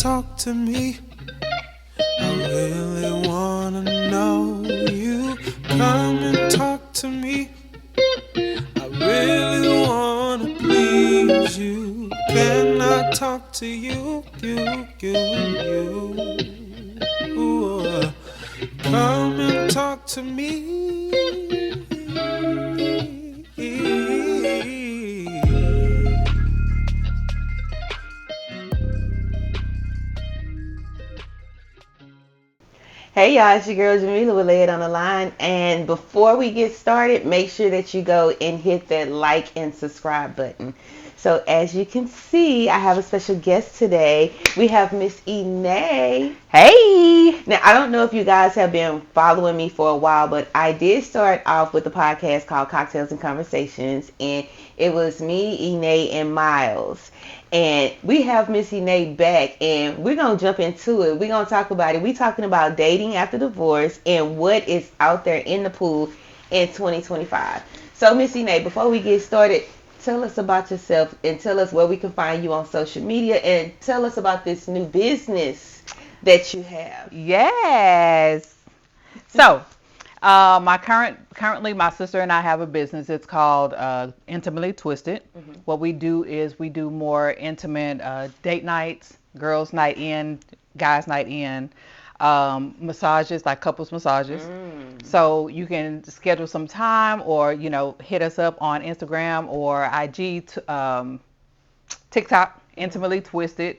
talk to me. I really wanna know you. Come and talk to me. I really wanna please you. Can I talk to you? Ooh, come and talk to me. Hey y'all, it's your girl Jamila with Lay It on the Line. And before we get started, make sure that you go and hit that like and subscribe button. So as you can see, I have a special guest today. We have Miss Ine. Hey! Now, I don't know if you guys have been following me for a while, but I did start off with a podcast called Cocktails and Conversations. And it was me, Ine, and Miles. And we have Miss Ine back, and we're going to jump into it. We're going to talk about it. We're talking about dating after divorce and what is out there in the pool in 2025. So, Miss Ine, before we get started, tell us about yourself and tell us where we can find you on social media and tell us about this new business that you have. Yes. So, currently my sister and I have a business. It's called Intimately Twisted. Mm-hmm. What we do is we do more intimate date nights, girls' night in, guys' night in, massages like couples massages. So you can schedule some time, or hit us up on Instagram or IG, TikTok, Intimately Twisted,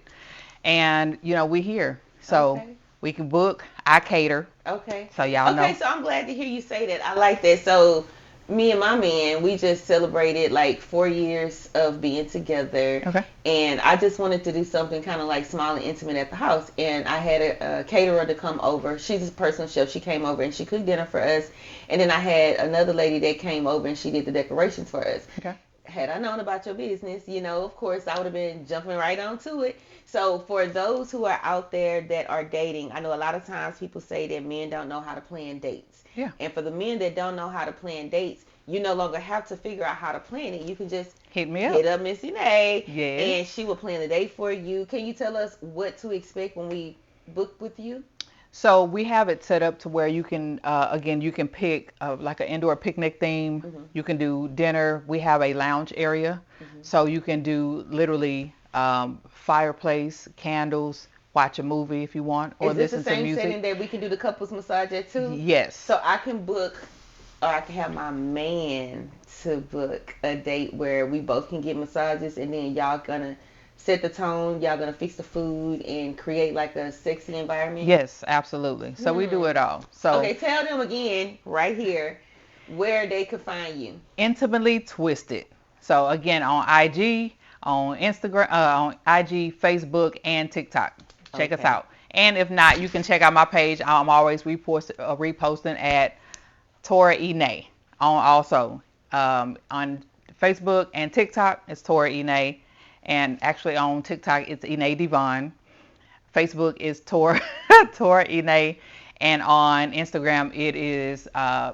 and we here. So Okay. we can book. I cater. Okay. So y'all know. Okay, so I'm glad to hear you say that. I like that. So me and my man, we just celebrated like 4 years of being together. Okay. And I just wanted to do something kind of like small and intimate at the house. And I had a caterer to come over. She's a personal chef. She came over and she cooked dinner for us. And then I had another lady that came over and she did the decorations for us. Okay. Had I known about your business, of course, I would have been jumping right onto it. So for those who are out there that are dating, I know a lot of times people say that men don't know how to plan dates. Yeah. And for the men that don't know how to plan dates, you no longer have to figure out how to plan it. You can just Hit me up. hit up Missy Nay, Yes. and she will plan the date for you. Can you tell us what to expect when we book with you? So we have it set up to where you can, again, you can pick like an indoor picnic theme. Mm-hmm. You can do dinner. We have a lounge area, so you can do literally fireplace, candles, watch a movie if you want, or Is this the listen to same setting music. that we can do the couples massage at too? Yes. So I can book, or I can have my man to book a date where we both can get massages, and then y'all gonna set the tone. Y'all gonna fix the food and create like a sexy environment. Yes, absolutely. So we do it all. So Okay, tell them again right here where they could find you. Intimately Twisted. So again, on IG, on Instagram, on IG, Facebook, and TikTok. Check us Okay. out. And if not, you can check out my page. I'm always reposting at Tora Ine. On Facebook and TikTok, it's Tora Ine. And actually on TikTok, it's Ine Devon. Facebook is Tora Ine. And on Instagram, it is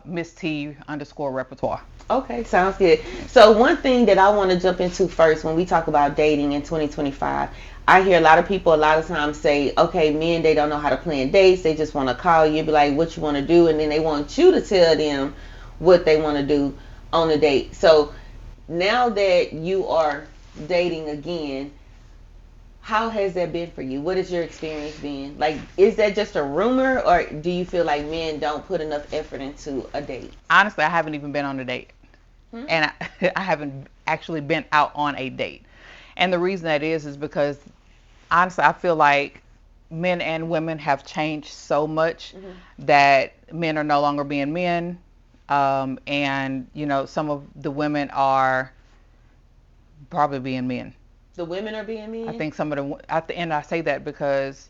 Miss T _repertoire. Okay, sounds good. So one thing that I want to jump into first when we talk about dating in 2025, I hear a lot of people a lot of times say, okay, men, they don't know how to plan dates. They just want to call you, be like, what you want to do, and then they want you to tell them what they want to do on the date. So now that you are dating again, how has that been for you? What has your experience been? Like, is that just a rumor, or do you feel like men don't put enough effort into a date? Honestly, I haven't even been on a date. And I haven't actually been out on a date. And the reason that is because honestly, I feel like men and women have changed so much that men are no longer being men. And, some of the women are probably being men. The women are being men? I think and I say that because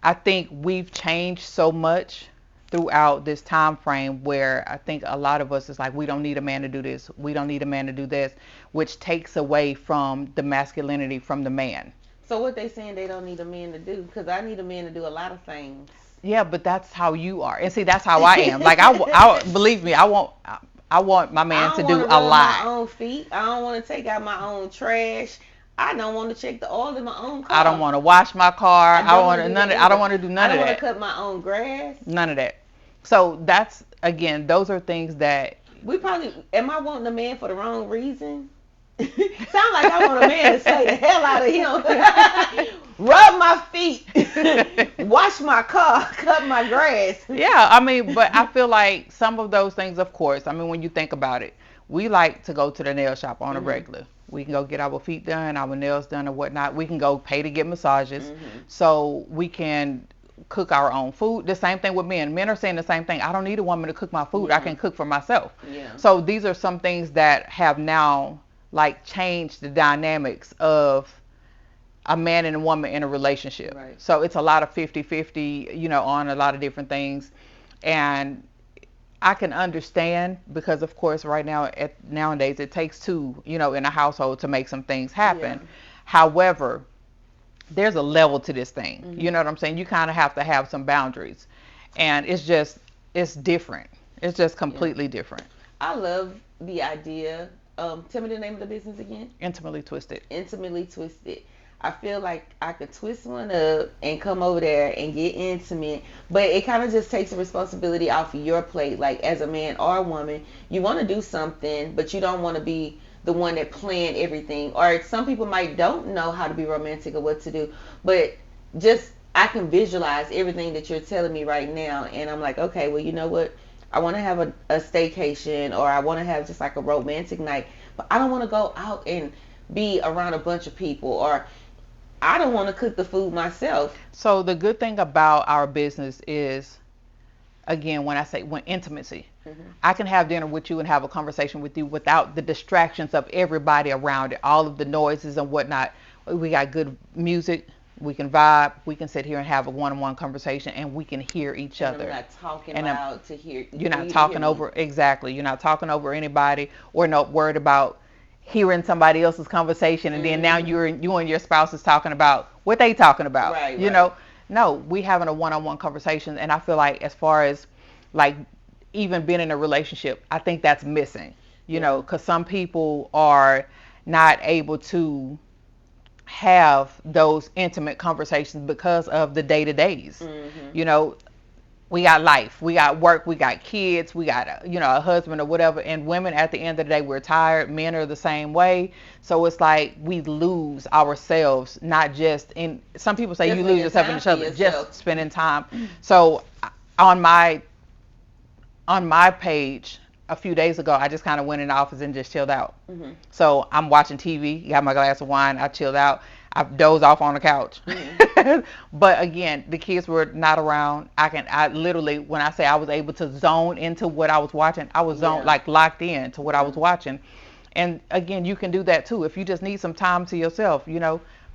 I think we've changed so much throughout this time frame where I think a lot of us is like, we don't need a man to do this, we don't need a man to do this, which takes away from the masculinity from the man. So what they saying they don't need a man to do? Because I need a man to do a lot of things. Yeah, but that's how you are, and see, that's how I am. Like I believe me, I want my man to do a lot. My own feet. I don't want to take out my own trash. I don't want to check the oil in my own I don't car. want to wash my car. I I don't don't want want to to do that none. I don't either. want to do I none don't of want to that. cut my own grass. None of that. So that's again, those are things that We probably, am I wanting a man for the wrong reason? Sound like I want a man to slay the hell out of him. Rub my feet. Wash my car. Cut my grass. yeah, I mean, but I feel like some of those things, of course, I mean, when you think about it, we like to go to the nail shop on a regular. We can go get our feet done, our nails done, or whatnot. We can go pay to get massages, so we can cook our own food. The same thing with men. Men are saying the same thing. I don't need a woman to cook my food. I can cook for myself. Yeah. So these are some things that have now like changed the dynamics of a man and a woman in a relationship. Right. So it's a lot of 50-50, you know, on a lot of different things. And I can understand because of course right now nowadays it takes two, you know, in a household to make some things happen. Yeah. However, there's a level to this thing. You know what I'm saying? You kind of have to have some boundaries. And it's different. It's just completely different. I love the idea. Tell me the name of the business again. Intimately Twisted. Intimately Twisted. I feel like I could twist one up and come over there and get intimate, but it kind of just takes the responsibility off of your plate. Like as a man or a woman, you want to do something, but you don't want to be the one that planned everything. Or some people might don't know how to be romantic or what to do, but just I can visualize everything that you're telling me right now, and I'm like, okay, well, you know what? I want to have a staycation, or I want to have just like a romantic night, but I don't want to go out and be around a bunch of people, or I don't want to cook the food myself. So the good thing about our business is, again, when intimacy, I can have dinner with you and have a conversation with you without the distractions of everybody around it, all of the noises and whatnot. We got good music. We can vibe. We can sit here and have a one-on-one conversation, and we can hear each And other. I'm not talking And loud to hear. You're for not you to talking hear me. over exactly. You're not talking over anybody, or not worried about hearing somebody else's conversation, and then now you and your spouse is talking about what they talking about. Right, you right. know, no, we having a one-on-one conversation, and I feel like as far as like even being in a relationship, I think that's missing. You know, because some people are not able to have those intimate conversations because of the day-to-days. You know, we got life, we got work, we got kids, we got a husband or whatever, and women at the end of the day, we're tired. Men are the same way. So it's like we lose ourselves, not just in, some people say Just you spending lose yourself in time each for other, yourself. just spending time. So on my page a few days ago, I just kind of went in the office and just chilled out. So I'm watching TV, got my glass of wine, I chilled out, I dozed off on the couch. But again, the kids were not around. I literally, when I say I was able to zone into what I was watching, I was zoned, like locked in to what I was watching. And again, you can do that too. If you just need some time to yourself,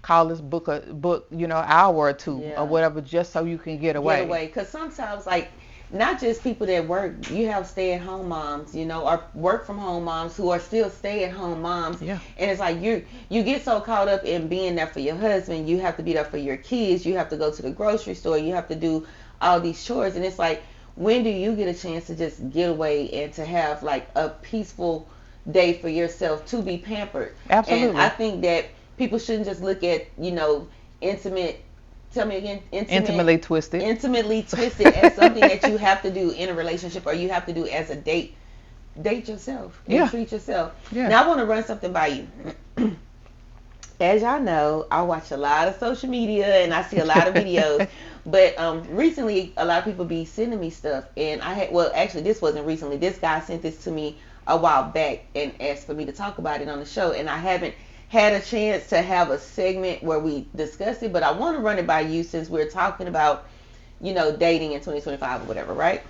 call this book, an hour or two or whatever, just so you can get away. Get away, because sometimes like not just people that work, you have stay-at-home moms, or work from home moms who are still stay-at-home moms. Yeah. And it's like you get so caught up in being there for your husband, you have to be there for your kids, you have to go to the grocery store, you have to do all these chores, and it's like, when do you get a chance to just get away and to have like a peaceful day for yourself, to be pampered? Absolutely. And I think that people shouldn't just look at intimate. Tell me again. Intimately Twisted. Intimately Twisted as something that you have to do in a relationship, or you have to do as a date. Date yourself and Yeah. treat yourself. Yeah. Now I want to run something by you. As y'all know, I watch a lot of social media and I see a lot of videos. But recently, a lot of people be sending me stuff, and actually, this wasn't recently. This guy sent this to me a while back and asked for me to talk about it on the show, and I haven't had a chance to have a segment where we discuss it, but I want to run it by you since we're talking about, dating in 2025 or whatever, right?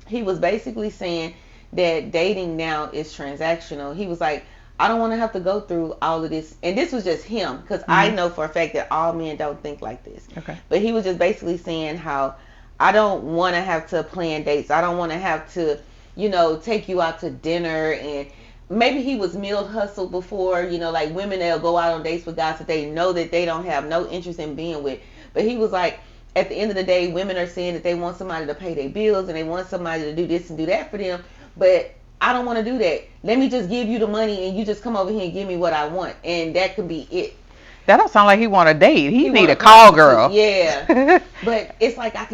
He was basically saying that dating now is transactional. He was like, I don't want to have to go through all of this. And this was just him, because I know for a fact that all men don't think like this. Okay. But he was just basically saying how I don't want to have to plan dates. I don't want to have to, take you out to dinner. And maybe he was meal hustled before, like women, they'll go out on dates with guys that they know that they don't have no interest in being with. But he was like, at the end of the day, women are saying that they want somebody to pay their bills and they want somebody to do this and do that for them. But I don't want to do that. Let me just give you the money and you just come over here and give me what I want. And that could be it. That don't sound like he want a date. He He need want a a call prostitute. girl. Yeah. But it's like I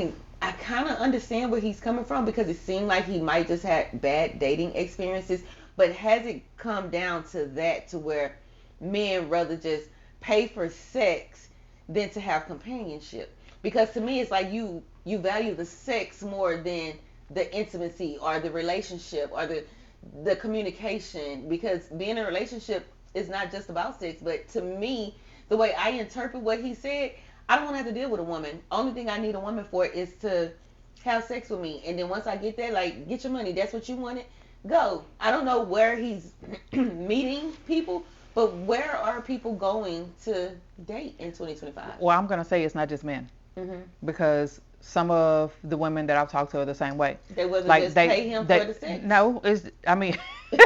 kind of understand where he's coming from because it seemed like he might just had bad dating experiences. But has it come down to that to where men rather just pay for sex than to have companionship? Because to me, it's like you value the sex more than the intimacy or the relationship or the communication. Because being in a relationship is not just about sex. But to me, the way I interpret what he said, I don't want to have to deal with a woman. Only thing I need a woman for is to have sex with me. And then once I get that, like, get your money. That's what you wanted. Go. I don't know where he's meeting people, but where are people going to date in 2025? Well, I'm gonna say it's not just men, Hmm. because some of the women that I've talked to are the same way. They wasn't Like just pay him for the sex. no, it's I mean, it's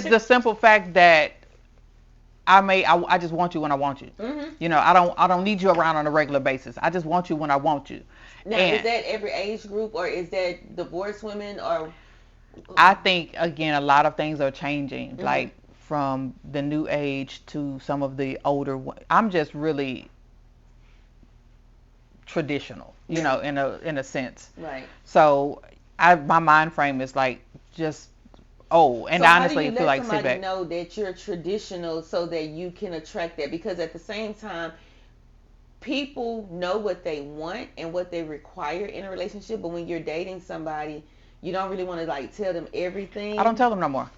the simple fact that I just want you when I want you. Hmm. You know, I don't need you around on a regular basis. I just want you when I want you. Now, And is that every age group, or is that divorced women, or? I think again a lot of things are changing, Mhm. like from the new age to some of the older. I'm just really traditional, you Yeah. know, in a sense. Right. So my mind frame is like just and So how do honestly you feel let like sit somebody back. know that you're traditional so that you can attract that? Because at the same time, people know what they want and what they require in a relationship, but when you're dating somebody, you don't really want to like tell them everything. I don't tell them no more.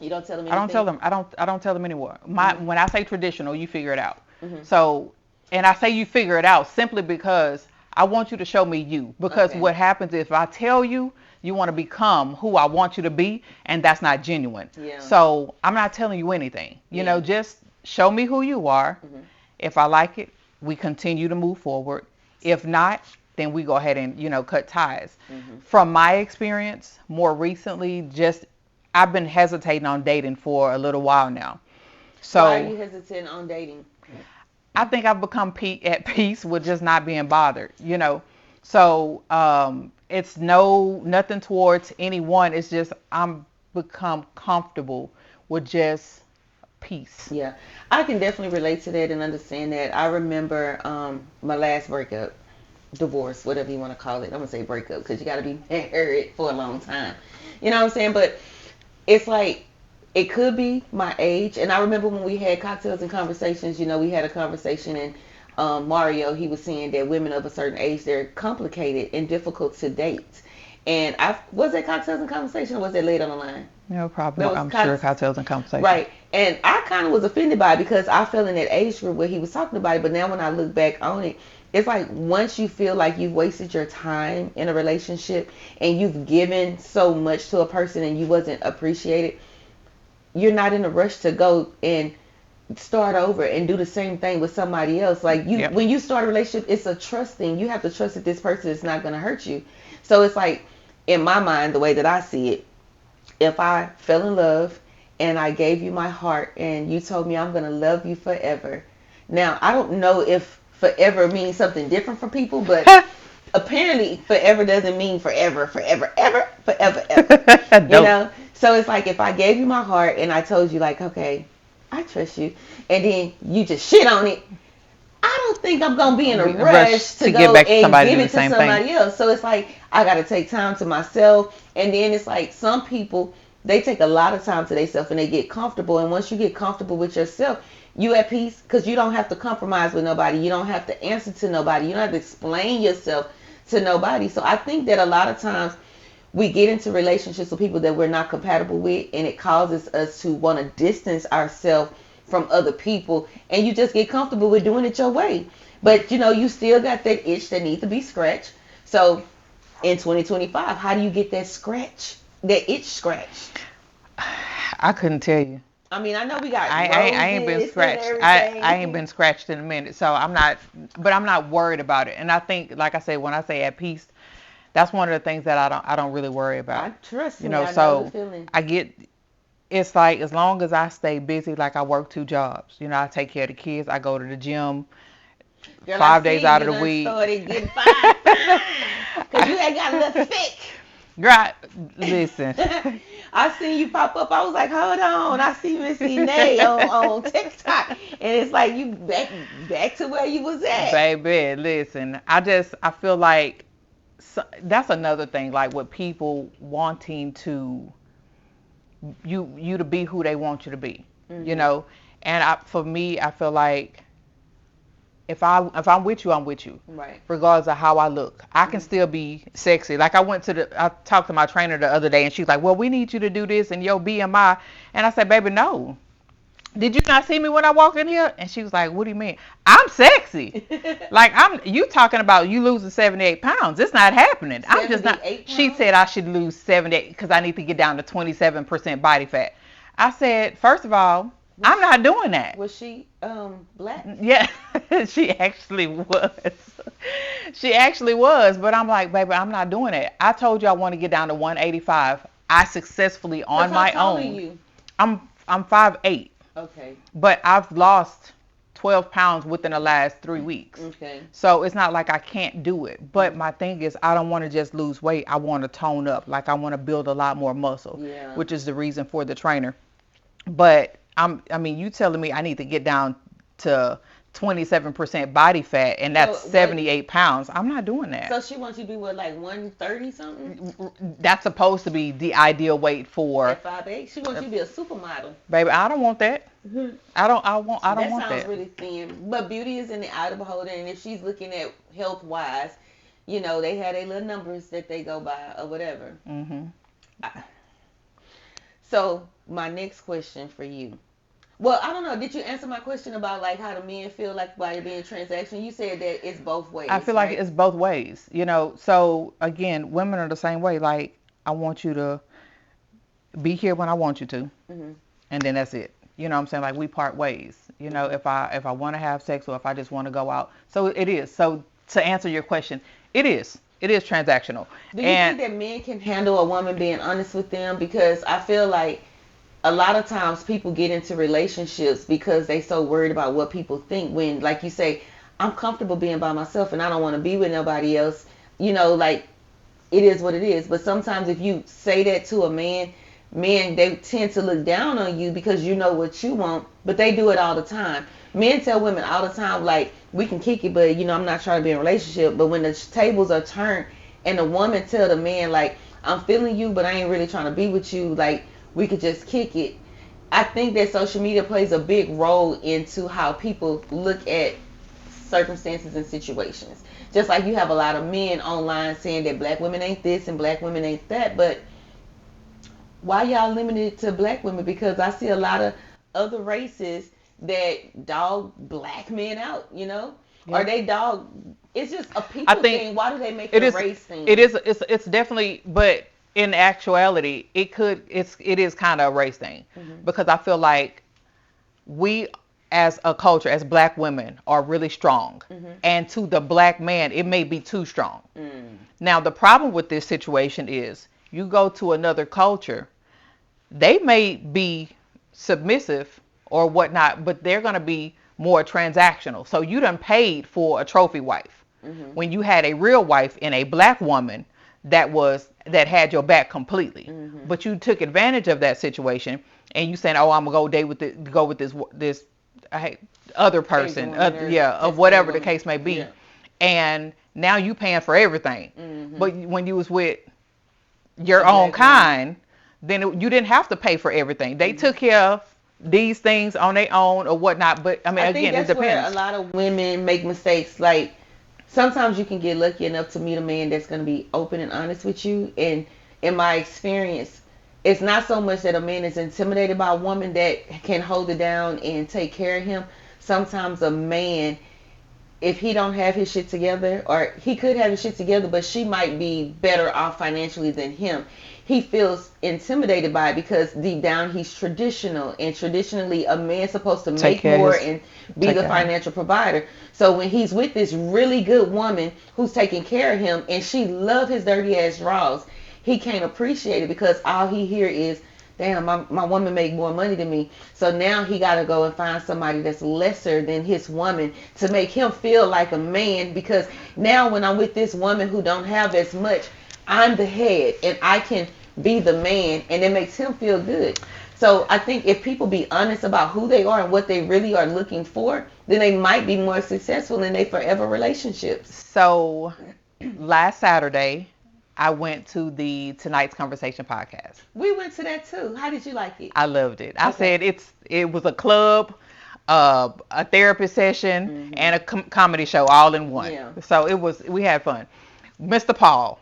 You don't tell them I don't tell anything. them. I don't tell them anymore. Mhm. When I say traditional, you figure it out. Mhm. So, and I say you figure it out simply because I want you to show me you. Because Okay. what happens if I tell you, you want to become who I want you to be, and that's not genuine. Yeah. So I'm not telling you anything. You know, Yeah. just show me who you are. Mhm. If I like it, we continue to move forward. If not, then we go ahead and cut ties. Mhm. From my experience, more recently, just I've been hesitating on dating for a little while now. Why are So you hesitant on dating? I think I've become at peace with just not being bothered, So it's nothing towards anyone. It's just I'm become comfortable with just peace. Yeah, I can definitely relate to that and understand that. I remember my last breakup, divorce, whatever you want to call it. I'm gonna say breakup because you got to be married for a long time. You know what I'm saying? But it's like it could be my age. And I remember when we had cocktails and conversations. We had a conversation and Mario, he was saying that women of a certain age, they're complicated and difficult to date. And I was that cocktails and conversation or was that late on the line? No That problem. was I'm sure cocktails and conversation. right. And I kind of was offended by it because I fell in that age group where he was talking about it. But now when I look back on it, it's like once you feel like you've wasted your time in a relationship and you've given so much to a person and you wasn't appreciated, you're not in a rush to go and start over and do the same thing with somebody else. Like Yep. when you start a relationship, it's a trust thing. You have to trust that this person is not going to hurt you. So it's like, in my mind, the way that I see it, if I fell in love and I gave you my heart and you told me I'm going to love you forever. Now, I don't know if forever means something different for people, but apparently forever doesn't mean forever, forever, ever, forever, ever. Dope. So it's like if I gave you my heart and I told you like, okay, I trust you, and then you just shit on it, I don't think I'm gonna be in a rush to get go back to and somebody give to do it the to same somebody thing. else. So it's like I gotta take time to myself, and then it's like some people they take a lot of time to themselves and they get comfortable. And once you get comfortable with yourself, you at peace because you don't have to compromise with nobody. You don't have to answer to nobody. You don't have to explain yourself to nobody. So I think that a lot of times we get into relationships with people that we're not compatible with, and it causes us to want to distance ourselves from other people, and you just get comfortable with doing it your way. But you still got that itch that needs to be scratched. So in 2025, how do you get that itch scratched? I couldn't tell you. I mean, I know we got I ain't been roses and scratched. everything. I ain't been scratched in a minute, so but I'm not worried about it. And I think, like I say, when I say at peace, that's one of the things that I don't really worry about. I trust You me. know, I know so the feeling. I get. It's like as long as I stay busy, like I work 2 jobs. I take care of the kids. I go to the gym Girl, I 5 see days out you of the done week. started getting fine, because you had got a little thick. Right. Listen. I seen you pop up. I was like, hold on. I see Missy Nay on TikTok, and it's like you back to where you was at. Baby, listen. I feel like that's another thing. Like with people wanting to you to be who they want you to be. You Hmm. know. And for me, I feel like if I'm with you, I'm with you, Right. regardless of how I look. I can Hmm. still be sexy. Like I talked to my trainer the other day, and she's like, "Well, we need you to do this and your BMI." And I said, "Baby, no. Did you not see me when I walked in here?" And she was like, "What do you mean? I'm sexy. Like you talking about you losing 78 pounds. It's not happening. I'm just not." 78 She pounds? said I should lose 78 because I need to get down to 27% body fat. I said, first of all, Was I'm not doing that. was she black? Yeah, she actually was. She actually was, but I'm like, baby, I'm not doing it. I told you I want to get down to 185. I successfully Cause on how my tall are own. you? I'm 5'8", Okay. but I've lost 12 pounds within the last 3 weeks. Okay. So it's not like I can't do it. But Mhm. my thing is, I don't want to just lose weight. I want to tone up. Like I want to build a lot more muscle, Yeah. which is the reason for the trainer. But I mean, you telling me I need to get down to 27% body fat, and So that's what? 78 pounds. I'm not doing that. So she wants you to be what, like 130 something That's supposed to be the ideal weight for, at 5'8"? She wants you to be a supermodel. baby. I don't want that. Mhm. I don't That want sounds that. really thin. But beauty is in the eye of the beholder, and if she's looking at health wise, they have their little numbers that they go by or whatever. Mhm. I- So my next question for you. Well, I don't know. Did you answer my question about like how the men feel like by it being transaction? You said that it's both I ways, feel like right? it's both ways, you know. So again, women are the same way. Like I want you to be here when I want you to, Hmm. and then that's it. You know what I'm saying? Like we part ways. You know, Hmm. if I want to have sex or if I just want to go out. So it is. So to answer your question, it is. It is transactional. Do you And think that men can handle a woman being honest with them? Because I feel like a lot of times people get into relationships because they so worried about what people think when, like you say, I'm comfortable being by myself and I don't want to be with nobody else. Like it is what it is. But sometimes if you say that to a man, men they tend to look down on you because you know what you want, but they do it all the time. Men tell women all the time like we can kick it, but I'm not trying to be in a relationship. But when the tables are turned and the woman tell the man like I'm feeling you, but I ain't really trying to be with you, like we could just kick it. I think that social media plays a big role into how people look at circumstances and situations. Just like you have a lot of men online saying that black women ain't this and black women ain't that, but why y'all limited to black women? Because I see a lot of other races that dog black men out, or yeah, they dog. It's just a I people think thing. Why do they make it it a is. race It thing? is. It's definitely. But in actuality, it is kind of a race thing Hmm. because I feel like we as a culture, as black women, are really strong. Hmm. And to the black man, it may be too strong. Mm. Now, the problem with this situation is you go to another culture, they may be submissive or whatnot, but they're going to be more transactional. So you done paid for a trophy wife Hmm. when you had a real wife in a black woman that had your back completely. Hmm. But you took advantage of that situation and you saying, "Oh, I'm gonna go with this I, other Asian person, woman or yeah, of Hispanic whatever the woman. case may be," Yeah. and now you paying for everything. Hmm. But when you was with A your own black woman. kind, then you didn't have to pay for everything. They Hmm. took care of these things on their own or whatnot. But I mean, I think again, it that's where a depends. lot of women make mistakes. Like sometimes you can get lucky enough to meet a man that's going to be open and honest with you. And in my experience, it's not so much that a man is intimidated by a woman that can hold it down and take care of him. Sometimes a man, if he don't have his shit together, or he could have his shit together, but she might be better off financially than him, he feels intimidated by it because deep down he's traditional, and traditionally a man's supposed to Take make care of more his, and be take the care of him. financial provider. So when he's with this really good woman who's taking care of him and she love his dirty ass draws, he can't appreciate it because all he hear is, damn, my woman make more money than me. So now he got to go and find somebody that's lesser than his woman to make him feel like a man, because now when I'm with this woman who don't have as much, I'm the head and I can be the man, and it makes him feel good. So I think if people be honest about who they are and what they really are looking for, then they might be more successful in their forever relationships. So last Saturday, I went to the Tonight's Conversation podcast. We went to that too. How did you like it? I loved it. I Okay. said it was a club, a therapy session, and a comedy show all in one. Yeah. So we had fun. Mr. Paul.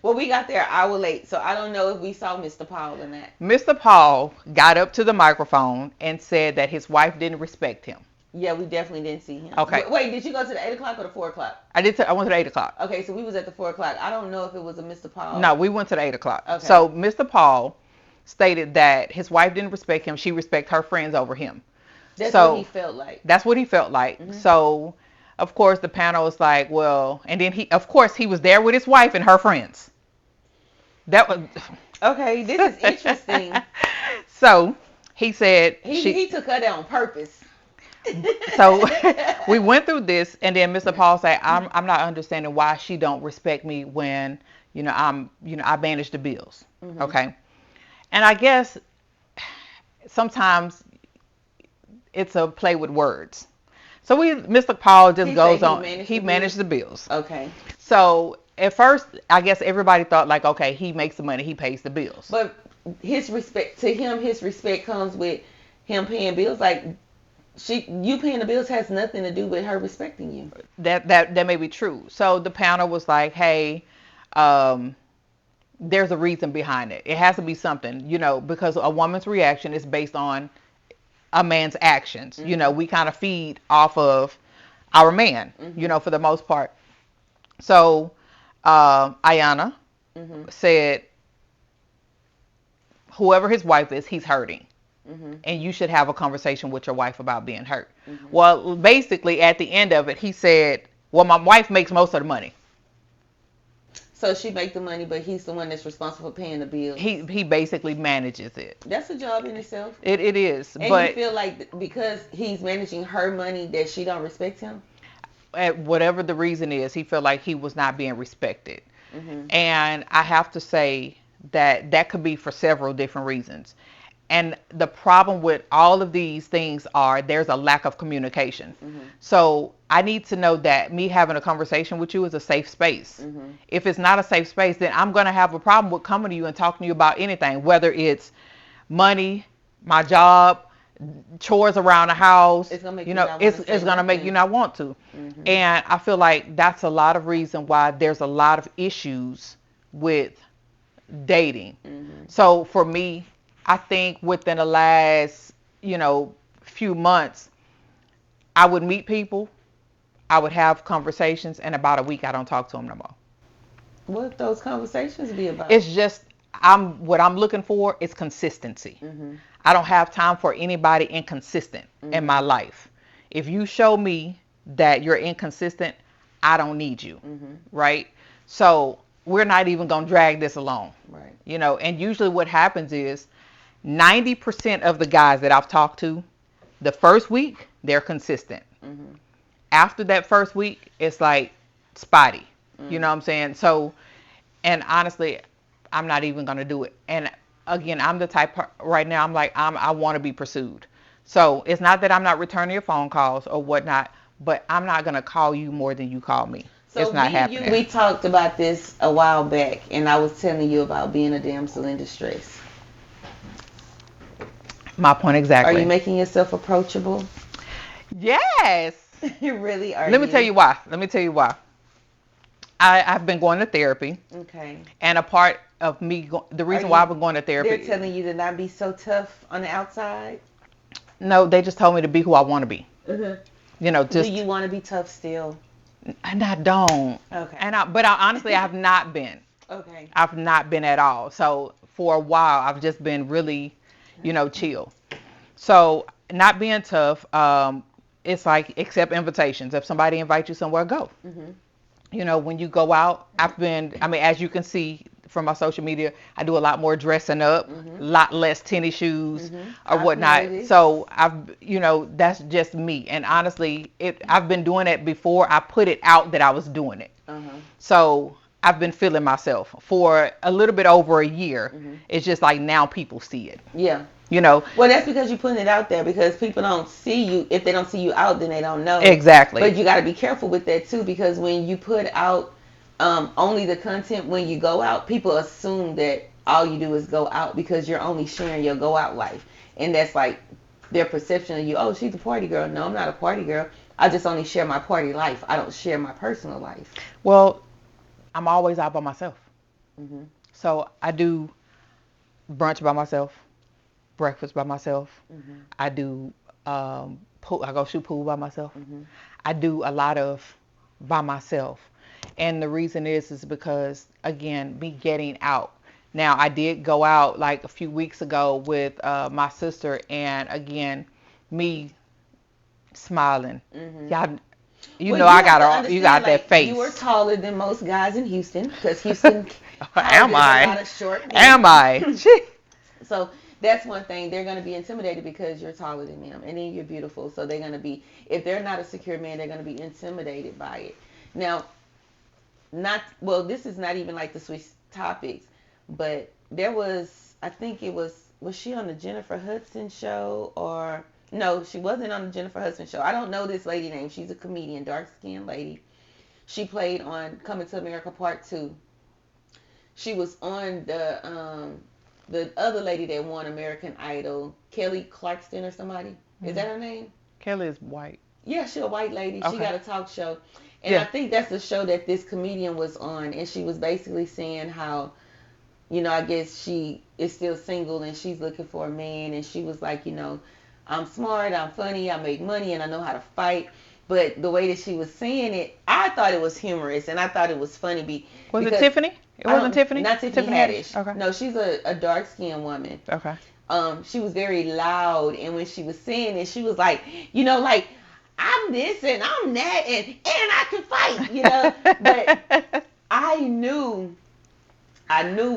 Well, we got there an hour late, so I don't know if we saw Mr. Paul or not. Mr. Paul got up to the microphone and said that his wife didn't respect him. Yeah, we definitely didn't see him. Okay. Wait, did you go to the 8 o'clock or the 4 o'clock? I went to the 8 o'clock. Okay, so we was at the 4 o'clock. I don't know if it was a Mr. Paul. No, we went to the 8 o'clock. Okay. So Mr. Paul stated that his wife didn't respect him. She respected her friends over him. That's So what he felt like. that's what he felt like. So, of course, the panel was like, well, and then of course, he was there with his wife and her friends. That was Okay, this is interesting. So he said He took her there on purpose. So we went through this, and then Mr. Paul said, I'm not understanding why she don't respect me when, I manage the bills. Okay. And I guess sometimes it's a play with words. So Mr. Paul just He goes said he on. managed He the managed the bills. Okay. So at first, I guess everybody thought like, okay, he makes the money, he pays the bills. But his respect comes with him paying bills. Like you paying the bills has nothing to do with her respecting you. That may be true. So the panel was like, hey, there's a reason behind it. It has to be something, because a woman's reaction is based on a man's actions. We kind of feed off of our man, for the most part. So Ayana said, whoever his wife is, he's hurting. And you should have a conversation with your wife about being hurt. Well, basically, at the end of it, he said, well, my wife makes most of the money. So she make the money, but he's the one that's responsible for paying the bills. He basically manages it. That's a job in itself. It is. And but you feel like because he's managing her money that she don't respect him? At whatever the reason is, he felt like he was not being respected. And I have to say that could be for several different reasons. And the problem with all of these things there's a lack of communication. So I need to know that me having a conversation with you is a safe space. If it's not a safe space, then I'm going to have a problem with coming to you and talking to you about anything, whether it's money, my job, chores around the house. It's going to make it's going to make you not want to. And I feel like that's a lot of reason why there's a lot of issues with dating. So for me, I think within the last, few months, I would meet people, I would have conversations, and about a week I don't talk to them no more. What would those conversations be about? It's just what I'm looking for is consistency. I don't have time for anybody inconsistent in my life. If you show me that you're inconsistent, I don't need you, right? So we're not even going to drag this along, right? And usually what happens is 90% of the guys that I've talked to, the first week, they're consistent. After that first week, it's like spotty. You know what I'm saying? So, and honestly, I'm not even going to do it. And again, I'm the type right now, I'm like, I want to be pursued. So it's not that I'm not returning your phone calls or whatnot, but I'm not going to call you more than you call me. So it's not happening. We talked about this a while back, and I was telling you about being a damsel in distress. My point exactly. Are you making yourself approachable? Yes. You really are. Let me tell you why. I've been going to therapy. Okay. And a part of me, the reason why I've been going to therapy. They're telling you to not be so tough on the outside? No, they just told me to be who I want to be. Do you want to be tough still? And I don't. Okay. But honestly, I have not been. Okay. I've not been at all. So for a while, I've just been really, chill. So not being tough, it's like accept invitations. If somebody invites you somewhere, go. When you go out, as you can see from my social media, I do a lot more dressing up, a lot less tennis shoes or whatnot. So that's just me. And honestly, I've been doing it before I put it out that I was doing it. So I've been feeling myself for a little bit over a year. Mm-hmm. It's just like now people see it. Yeah. You know. Well, that's because you're putting it out there, because people don't see you. If they don't see you out, then they don't know. Exactly. But you got to be careful with that too, because when you put out only the content when you go out, people assume that all you do is go out because you're only sharing your go out life. And that's like their perception of you. Oh, she's a party girl. No, I'm not a party girl. I just only share my party life. I don't share my personal life. Well, I'm always out by myself. Mm-hmm. So I do brunch by myself, breakfast by myself. Mm-hmm. I do pool. I go shoot pool by myself. Mm-hmm. I do a lot of by myself. And the reason is because, again, me getting out. Now, I did go out like a few weeks ago with my sister, and again, me smiling. Mm-hmm. Y'all, you Well, know, you got that face. You were taller than most guys in Houston, because Houston Am houses I? a lot of short men. Am I? So that's one thing. They're going to be intimidated because you're taller than them, and then you're beautiful. So they're going to be, if they're not a secure man, they're going to be intimidated by it. Now, this is not even like the switch topics, but there was, I think it was she on the Jennifer Hudson show, or no, she wasn't on the Jennifer Hudson show. I don't know this lady name. She's a comedian, dark skinned lady. She played on Coming to America Part 2. She was on the other lady that won American Idol, Kelly Clarkson or somebody. Is that her name? Kelly is white. Yeah, she's a white lady. Okay. She got a talk show. And I think that's the show that this comedian was on. And she was basically saying how, I guess she is still single and she's looking for a man. And she was like, I'm smart, I'm funny, I make money, and I know how to fight. But the way that she was saying it, I thought it was humorous and I thought it was funny. Was it Tiffany? It wasn't Tiffany? Not Tiffany Haddish. Okay. No, she's a dark-skinned woman. Okay. She was very loud, and when she was saying it, she was like, like, I'm this and I'm that, and I can fight, But I knew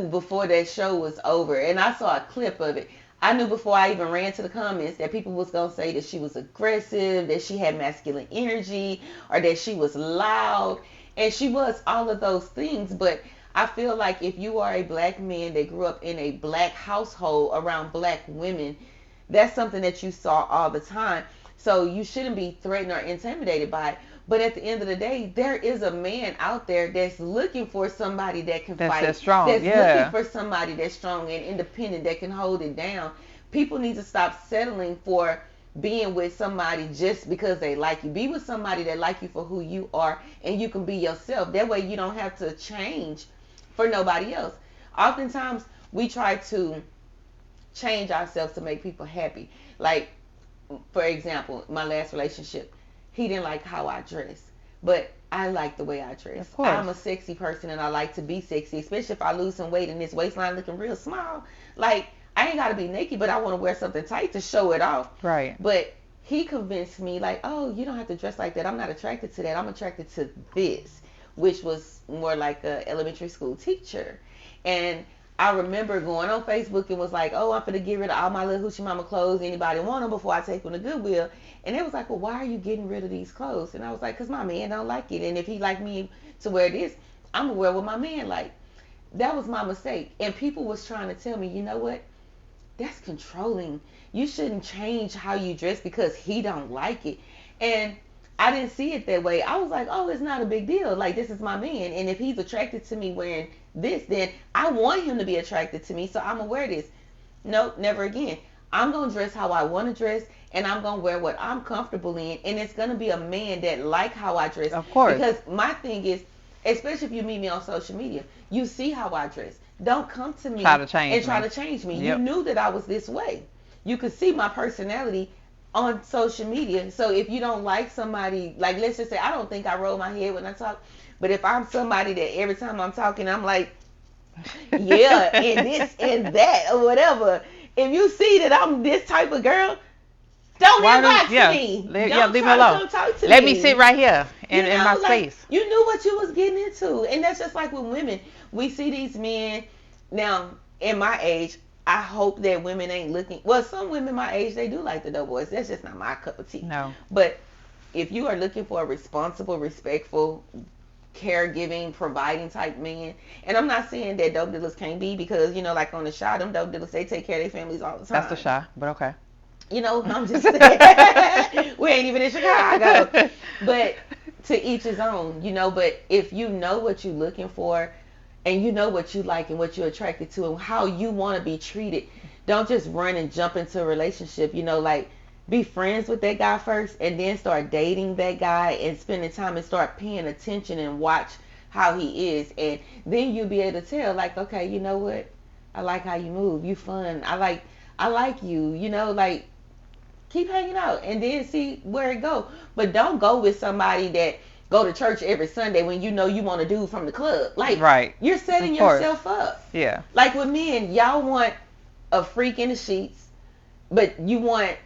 before that show was over, and I saw a clip of it. I knew before I even ran to the comments that people was going to say that she was aggressive, that she had masculine energy, or that she was loud. And she was all of those things. But I feel like if you are a black man that grew up in a black household around black women, that's something that you saw all the time. So you shouldn't be threatened or intimidated by it. But at the end of the day, there is a man out there that's looking for somebody that can fight. That's strong. That's looking for somebody that's strong and independent, that can hold it down. People need to stop settling for being with somebody just because they like you. Be with somebody that like you for who you are, and you can be yourself. That way you don't have to change for nobody else. Oftentimes we try to change ourselves to make people happy. Like, for example, my last relationship, he didn't like how I dress, but I like the way I dress. Of course. I'm a sexy person and I like to be sexy, especially if I lose some weight and this waistline looking real small. Like, I ain't got to be naked, but I want to wear something tight to show it off. Right. But he convinced me, like, oh, you don't have to dress like that. I'm not attracted to that. I'm attracted to this, which was more like a elementary school teacher. And I remember going on Facebook and was like, oh, I'm finna get rid of all my little hoochie mama clothes. Anybody want them before I take them to Goodwill? And it was like, well, why are you getting rid of these clothes? And I was like, because my man don't like it. And if he like me to wear this, I'm going to wear what my man like. That was my mistake. And people was trying to tell me, you know what? That's controlling. You shouldn't change how you dress because he don't like it. And I didn't see it that way. I was like, oh, it's not a big deal. Like, this is my man. And if he's attracted to me wearing this, then I want him to be attracted to me. So I'm going to wear this. Nope, never again. I'm going to dress how I want to dress. And I'm going to wear what I'm comfortable in. And it's going to be a man that like how I dress. Of course. Because my thing is, especially if you meet me on social media, you see how I dress. Don't come to me try to change me. Yep. You knew that I was this way. You could see my personality on social media. So if you don't like somebody, like, let's just say, I don't think I roll my head when I talk, but if I'm somebody that every time I'm talking, I'm like, yeah, and this and that or whatever. If you see that I'm this type of girl, don't inbox me. Leave me alone. Let me sit right here in my space. You knew what you was getting into. And that's just like with women. We see these men now in my age. I hope that women ain't looking. Well, some women my age, they do like the doughboys. That's just not my cup of tea. No. But if you are looking for a responsible, respectful caregiving, providing type man. And I'm not saying that dope dealers can't be, because, like on the shot, them dope dealers, they take care of their families all the That's the time. Shy, but okay. I'm just saying. We ain't even in Chicago. But to each his own, but if you know what you're looking for, and you know what you like and what you're attracted to and how you want to be treated, don't just run and jump into a relationship. Like, be friends with that guy first, and then start dating that guy and spending time and start paying attention and watch how he is. And then you'll be able to tell, like, okay, you know what? I like how you move. You fun. I like you. Like, keep hanging out and then see where it go. But don't go with somebody that go to church every Sunday when you know you want to do from the club. Like, Right. you're setting Of course. yourself up. Yeah. Like with men, y'all want a freak in the sheets, but you want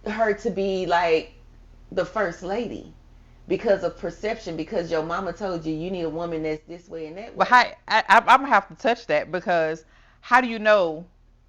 her to be like the first lady because of perception, because your mama told you need a woman that's this way and that way. But I'm gonna have to touch that, because how do you know?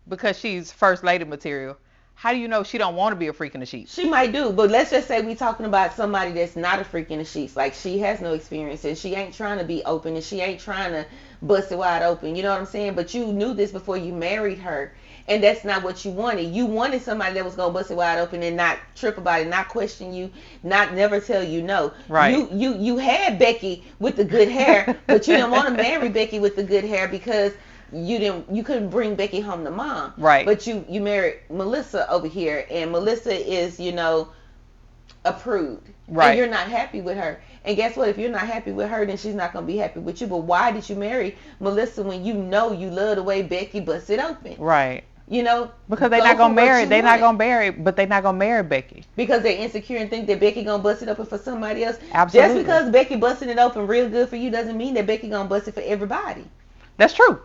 Because she's first lady material. How do you know she don't want to be a freak in the sheets? She might do, but let's just say we talking about somebody that's not a freak in the sheets. Like, she has no experience and she ain't trying to be open and she ain't trying to bust it wide open. You know what I'm saying? But you knew this before you married her, and that's not what you wanted. You wanted somebody that was gonna bust it wide open and not trip about it, not question you, not never tell you no. Right. You had Becky with the good hair, but you didn't want to marry Becky with the good hair because you couldn't bring Becky home to mom. Right. But you married Melissa over here, and Melissa is, approved. Right. And you're not happy with her. And guess what? If you're not happy with her, then she's not going to be happy with you. But why did you marry Melissa when you know you love the way Becky busts it open? Right. Because they're go not gonna for what marry. you They're not want. gonna marry, but they're not gonna marry Becky. Because they're insecure and think that Becky gonna bust it open for somebody else. Absolutely. Just because Becky busting it open real good for you doesn't mean that Becky gonna bust it for everybody. That's true.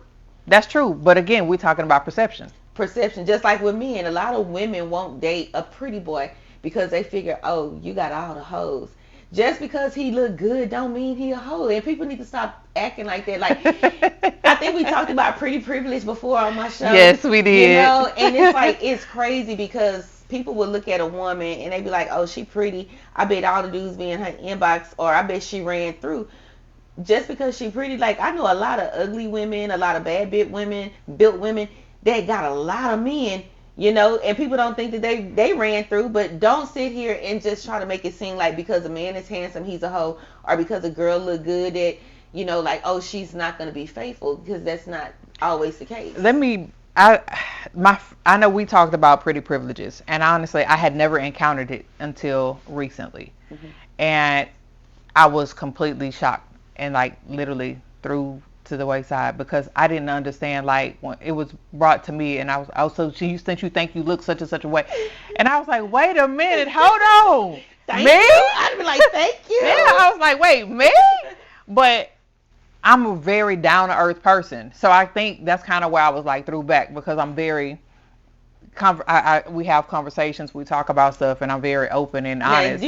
That's true. But again, we're talking about perception. Perception. Just like with men, a lot of women won't date a pretty boy because they figure, oh, you got all the hoes. Just because he look good don't mean he a hoe. And people need to stop acting like that. Like, I think we talked about pretty privilege before on my show. Yes, we did. And it's like, it's crazy because people will look at a woman and they be like, oh, she pretty. I bet all the dudes be in her inbox, or I bet she ran through. Just because she pretty, like, I know a lot of ugly women, a lot of bad built women that got a lot of men, and people don't think that they ran through. But don't sit here and just try to make it seem like because a man is handsome, he's a hoe, or because a girl look good that, like, oh, she's not going to be faithful, because that's not always the case. I know we talked about pretty privileges, and honestly, I had never encountered it until recently. Mm-hmm. And I was completely shocked and, like, literally threw to the wayside, because I didn't understand, like, when it was brought to me, and I was also, since you think you look such and such a way, and I was like, wait a minute, hold on. Thank me? You. I'd be like, thank you. Yeah, I was like, wait, me? But I'm a very down to earth person, so I think that's kind of why I was like threw back, because I'm very we have conversations, we talk about stuff, and I'm very open and honest.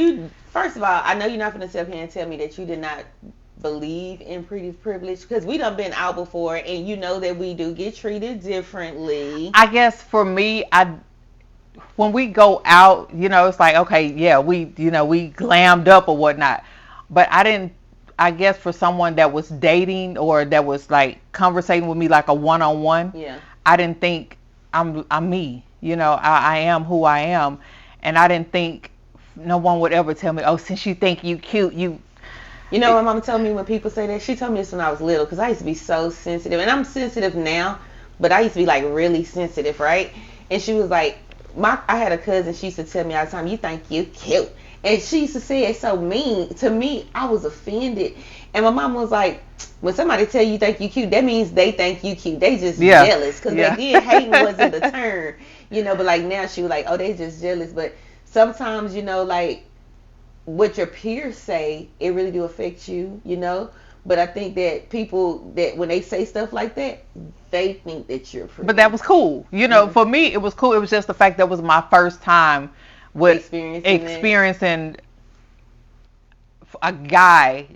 First of all, I know you're not going to sit up here and tell me that you did not believe in pretty privilege, because we done been out before, and you know that we do get treated differently. I guess for me, when we go out, it's like, okay, yeah, we glammed up or whatnot, but I guess for someone that was dating or that was like conversating with me like a one-on-one, yeah, I didn't think I'm me, I am who I am, and I didn't think no one would ever tell me, oh, since you think you cute, You know what mama told me when people say that? She told me this when I was little, because I used to be so sensitive. And I'm sensitive now, but I used to be like really sensitive, right? And she was like, I had a cousin, she used to tell me all the time, you think you cute. And she used to say it so mean to me, I was offended. And my mom was like, when somebody tell you think you cute, that means they think you cute. They just jealous. Because they did, hating wasn't the term. But like now she was like, oh, they just jealous. But sometimes, like, what your peers say, it really do affect you, But I think that people that when they say stuff like that, they think that you're pretty. But that was cool. Mm-hmm. For me, it was cool. It was just the fact that was my first time with experiencing a guy,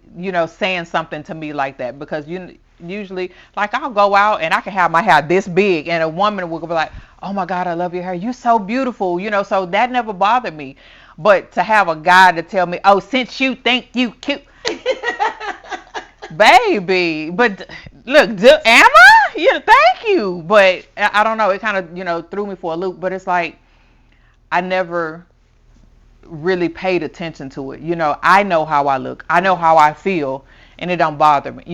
saying something to me like that. Because usually, like, I'll go out and I can have my hair this big, and a woman will be like, oh my God, I love your hair. You're so beautiful. So that never bothered me. But to have a guy to tell me, oh, since you think you cute, Baby, but look, am I? Yeah, thank you. But I don't know. It kind of, threw me for a loop. But it's like I never really paid attention to it. I know how I look. I know how I feel, and it don't bother me.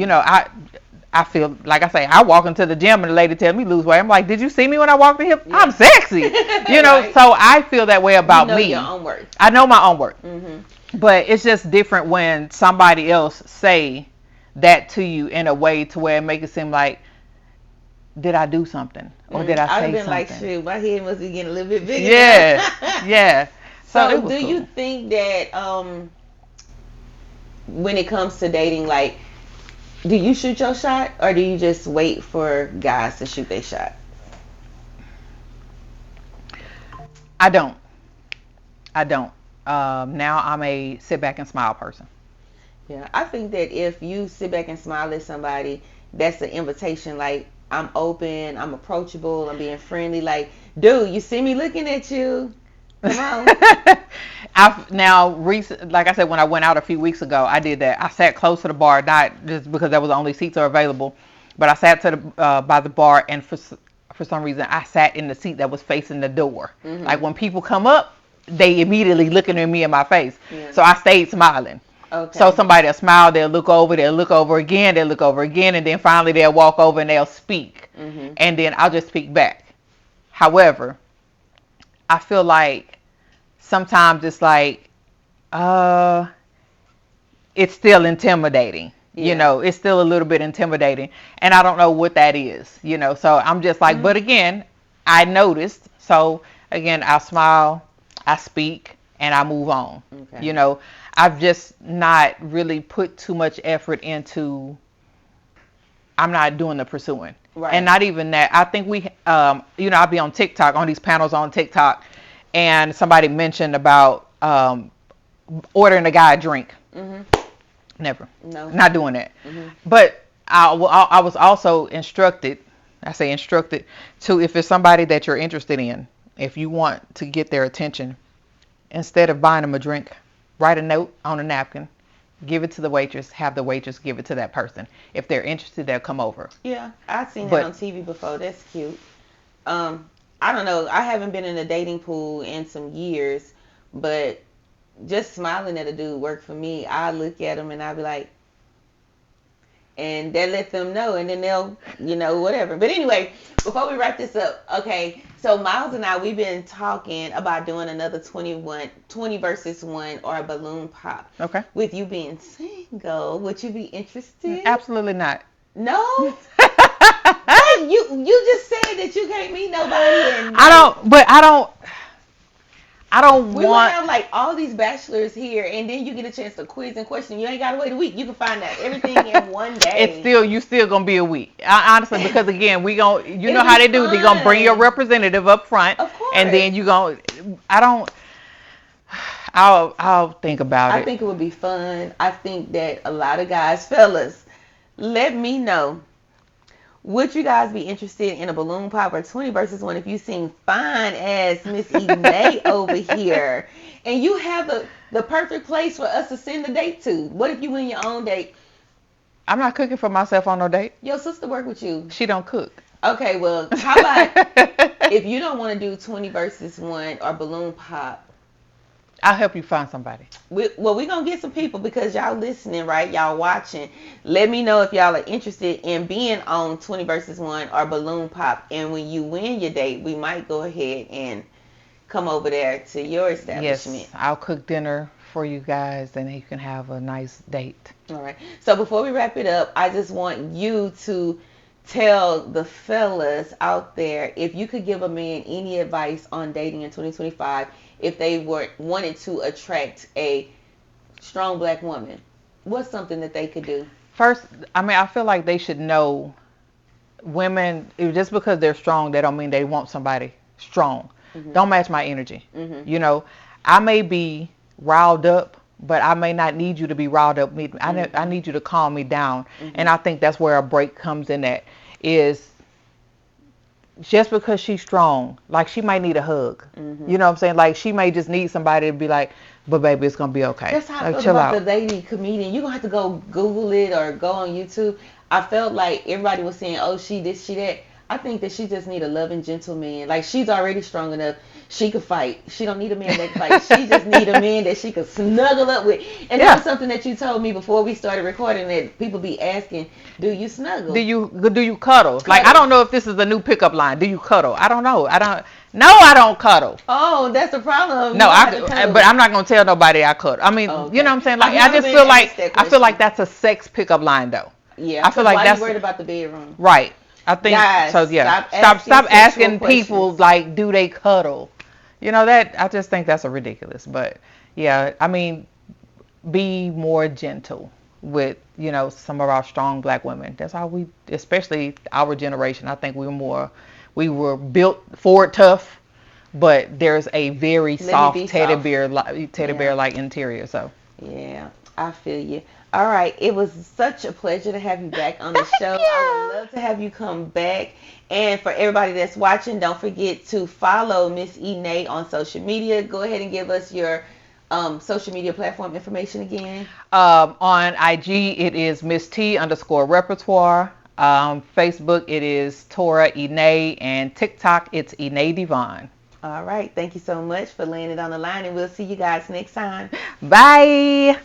I feel like I say I walk into the gym and the lady tells me lose weight. I'm like, did you see me when I walked in here? Yeah. I'm sexy. Right. So I feel that way about me. Your own worth. I know my own worth. Mm-hmm. But it's just different when somebody else say that to you in a way to where it make it seem like, did I do something or did I say something? I've been like, shoot, my head must be getting a little bit bigger. Yeah, yeah. So do cool. You think that when it comes to dating, like, do you shoot your shot or do you just wait for guys to shoot their shot? I don't. Now I'm a sit back and smile person. Yeah, I think that if you sit back and smile at somebody, that's an invitation. Like, I'm open, I'm approachable, I'm being friendly. Like, dude, you see me looking at you. Come on. Like I said, when I went out a few weeks ago, I did that. I sat close to the bar, not just because that was the only seats are available, but I sat by the bar, and for some reason, I sat in the seat that was facing the door. Mm-hmm. Like, when people come up, they immediately looking at me in my face. Yeah. So I stayed smiling. Okay. So somebody will smile, they'll look over again, and then finally they'll walk over and they'll speak. Mm-hmm. And then I'll just speak back. However, I feel like sometimes it's like, it's still intimidating. Yeah. It's still a little bit intimidating. And I don't know what that is, So I'm just like, but again, I noticed. So again, I smile, I speak, and I move on. Okay. I've just not really put too much effort into, I'm not doing the pursuing. Right. And not even that. I think I'll be on TikTok, on these panels on TikTok, and somebody mentioned about ordering a guy a drink. Mm-hmm. Never. No. Not doing that. Mm-hmm. But I was also instructed to, if it's somebody that you're interested in, if you want to get their attention, instead of buying them a drink, write a note on a napkin, give it to the waitress, have the waitress give it to that person. If they're interested, they'll come over. Yeah, I've seen that on TV before. That's cute. I don't know. I haven't been in a dating pool in some years, but just smiling at a dude worked for me. I look at him and I'll be like, and that let them know, and then they'll, whatever. But anyway, before we wrap this up, okay, so Miles and I, we've been talking about doing another 20 versus 1 or a balloon pop. Okay. With you being single, would you be interested? Absolutely not. No? What? You just said that you can't meet nobody. And we will have like all these bachelors here, and then you get a chance to quiz and question. You ain't gotta wait a week. You can find out everything in one day. You still gonna be a week. Honestly, because again, how they do. They're gonna bring your representative up front, of course, and then I'll think about it. I think it would be fun. I think that a lot of guys, fellas, let me know. Would you guys be interested in a balloon pop or 20 versus 1 if you seem fine as Miss Ene over here, and you have the perfect place for us to send the date to? What if you win your own date? I'm not cooking for myself on no date. Your sister work with you. She don't cook. Okay, well, how about if you don't want to do 20 versus 1 or balloon pop? I'll help you find somebody. We're going to get some people, because y'all listening, right? Y'all watching. Let me know if y'all are interested in being on 20 versus 1 or balloon pop. And when you win your date, we might go ahead and come over there to your establishment. Yes, I'll cook dinner for you guys, and you can have a nice date. All right. So before we wrap it up, I just want you to tell the fellas out there, if you could give a man any advice on dating in 2025, if they wanted to attract a strong black woman, what's something that they could do? First, I feel like they should know women, just because they're strong, they don't mean they want somebody strong. Mm-hmm. Don't match my energy. Mm-hmm. I may be riled up, but I may not need you to be riled up. I need you to calm me down. Mm-hmm. And I think that's where a break comes in at, is just because she's strong, like she might need a hug. Mm-hmm. You know what I'm saying? Like she may just need somebody to be like, but baby, it's gonna be okay. That's how I Like felt chill about out. the lady comedian. You're gonna have to go Google it or go on YouTube. I felt like everybody was saying, "Oh, she this, she that." I think that she just need a loving, gentle man. Like she's already strong enough. She could fight. She don't need a man that can fight. She just need a man that she could snuggle up with. And that Yeah. was something that you told me before we started recording. That people be asking, "Do you snuggle?" Do you cuddle? Like I Cuddle. don't know if this is a new pickup line. Do you cuddle? I don't know. I don't. No, I don't cuddle. Oh, that's the problem. No, You have to cuddle. but I'm not gonna tell nobody I cuddle. I mean, Oh, you okay. know what I'm saying? I've Like I never just been feel asked like that I feel like question. that's a sex pickup line though. Yeah, I feel 'cause like why that's you worried about the bedroom? right. I think Guys, so. Yeah. stop Stop asking sexual asking people questions. like, do they cuddle? You know that I just think that's a ridiculous. But yeah, I mean, be more gentle with some of our strong black women. That's how we, especially our generation. I think we were built for tough, but there's a very Let me be soft teddy soft. bear teddy Yeah. bear like interior. So Yeah, I feel you. All right, it was such a pleasure to have you back on the show. I would love to have you come back. And for everybody that's watching, don't forget to follow Miss Ine on social media. Go ahead and give us your social media platform information again. on IG it is Miss T _ repertoire. Facebook it is Tora Ine, and TikTok it's Ine Devon. All right, thank you so much for laying it on the line, and we'll see you guys next time. Bye.